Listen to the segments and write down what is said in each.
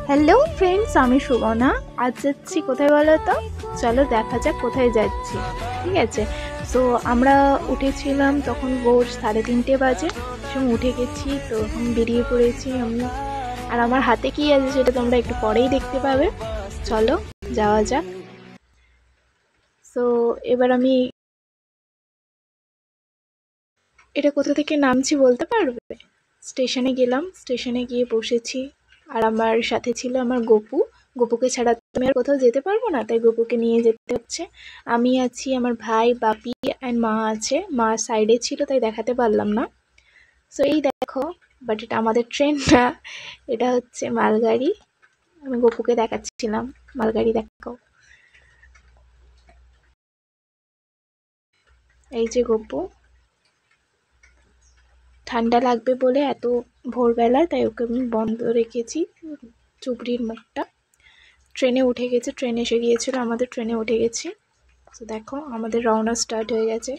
Hello friends, আমি সুবনা। আজ যাচ্ছি কোথায় বলো তো? চলো দেখা যাক কোথায় যাচ্ছি। ঠিক আছে, সো আমরা উঠেছিলাম তখন ভোর 3:30 বাজে। উঠে গেছি, তো এখন বেরিয়ে পড়েছি আমি। আর আমার হাতে কি আছে সেটা তোমরা একটু পরেই দেখতে পাবে। চলো যাওয়া যাক। সো এবার আমি এটা কোথা থেকে নামছি বলতে পারবে? স্টেশনে গেলাম, স্টেশনে গিয়ে বসেছি। আর আমার সাথে ছিল আমার গপু। গপুকে ছাড়া তো আমি আর কোথাও যেতে পারবো না, তাই গপুকে নিয়ে যেতে হচ্ছে। আমি আছি, আমার ভাই, বাপি অ্যান্ড মা আছে। মা সাইডে ছিল তাই দেখাতে পারলাম না। সো এই দেখো, বাট এটা আমাদের ট্রেন না, এটা হচ্ছে মালগাড়ি। আমি গপুকে দেখাচ্ছিলাম মালগাড়ি দেখো। এই যে গপু, ঠান্ডা লাগবে বলে এত ভোরবেলা তাই ওকে আমি বন্ধ রেখেছি চুবড়ির মুখটা। ট্রেনে উঠে গেছে, ট্রেন এসে গিয়েছিল, আমাদের ট্রেনে উঠে গেছি। তো দেখো আমাদের রওনা স্টার্ট হয়ে গেছে।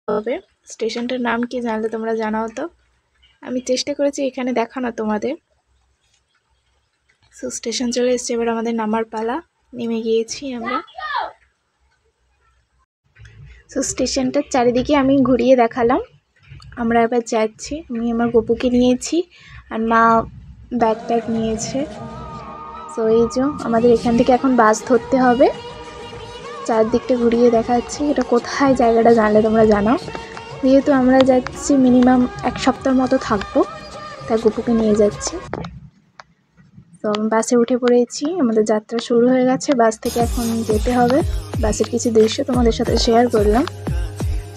তবে স্টেশনটার নাম কি জানলে তোমরা জানাও তো। আমি চেষ্টা করেছি এখানে দেখানো তোমাদের। সো স্টেশন চলে এসছে, এবার আমাদের নামার পালা। নেমে গিয়েছি আমরা। সো স্টেশনটার চারিদিকে আমি ঘুরিয়ে দেখালাম। আমরা এবার যাচ্ছি, আমি আমার গপুকে নিয়েছি আর মা ব্যাগ ট্যাগ নিয়েছে। সো এই যে আমাদের এখান থেকে এখন বাস ধরতে হবে। চারদিকটা ঘুরিয়ে দেখাচ্ছি। এটা কোথায় জায়গাটা জানলে তোমরা জানাও। যেহেতু আমরা যাচ্ছি মিনিমাম 1 সপ্তাহ মতো থাকবো, তাই গপুকে নিয়ে যাচ্ছি। তো বাসে উঠে পড়েছি, আমাদের যাত্রা শুরু হয়ে গেছে। বাস থেকে এখন যেতে হবে। বাসের কিছু দৃশ্য তোমাদের সাথে শেয়ার করলাম।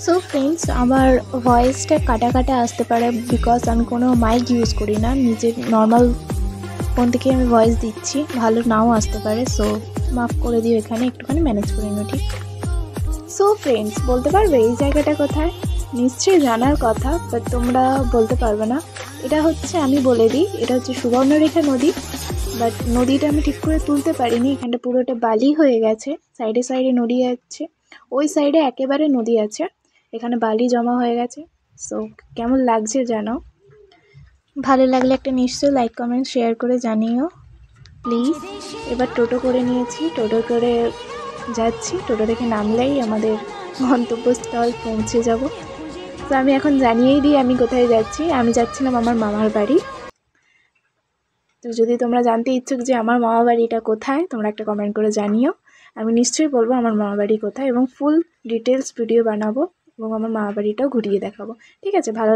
সো ফ্রেন্ডস, আমার ভয়েসটা কাটা কাটা আসতে পারে, বিকজ আমি কোনো মাইক ইউজ করি না, নিজের নর্মাল ফোন থেকে আমি ভয়েস দিচ্ছি, ভালো নাও আসতে পারে। সো মাফ করে দিও, এখানে একটুখানি ম্যানেজ করে নিও, ঠিক? সো ফ্রেন্ডস, বলতে পারবে এই জায়গাটা কোথায়? নিশ্চয়ই জানার কথা, বাট তোমরা বলতে পারবে না। এটা হচ্ছে, আমি বলে দিই, এটা হচ্ছে সুবর্ণরেখা নদী। বাট নদীটা আমি ঠিক করে তুলতে পারিনি, এখানটা পুরোটা বালি হয়ে গেছে। সাইডে সাইডে নদী আছে, ওই সাইডে একেবারে নদী আছে, এখানে বালি জমা হয়ে গেছে। সো কেমন লাগছে জানো? ভালো লাগলে একটা নিশ্চয়ই লাইক কমেন্ট শেয়ার করে জানিও প্লিজ। এবার টোটো করে নিয়েছি, টোটো করে যাচ্ছি। টোটো থেকে নামলেই আমাদের গন্তব্যস্থল পৌঁছে যাব। তো আমি এখন জানিয়েই দিই আমি কোথায় যাচ্ছি। আমি যাচ্ছিলাম আমার মামার বাড়ি। তো যদি তোমরা জানতে ইচ্ছুক যে আমার মামা বাড়িটা কোথায়, তোমরা একটা কমেন্ট করে জানিও। আমি নিশ্চয়ই বলবো আমার মামা বাড়ি কোথায়, এবং ফুল ডিটেলস ভিডিও বানাবো এবং আমার মামা বাড়িটাও ঘুরিয়ে দেখাবো। ঠিক আছে? ভালো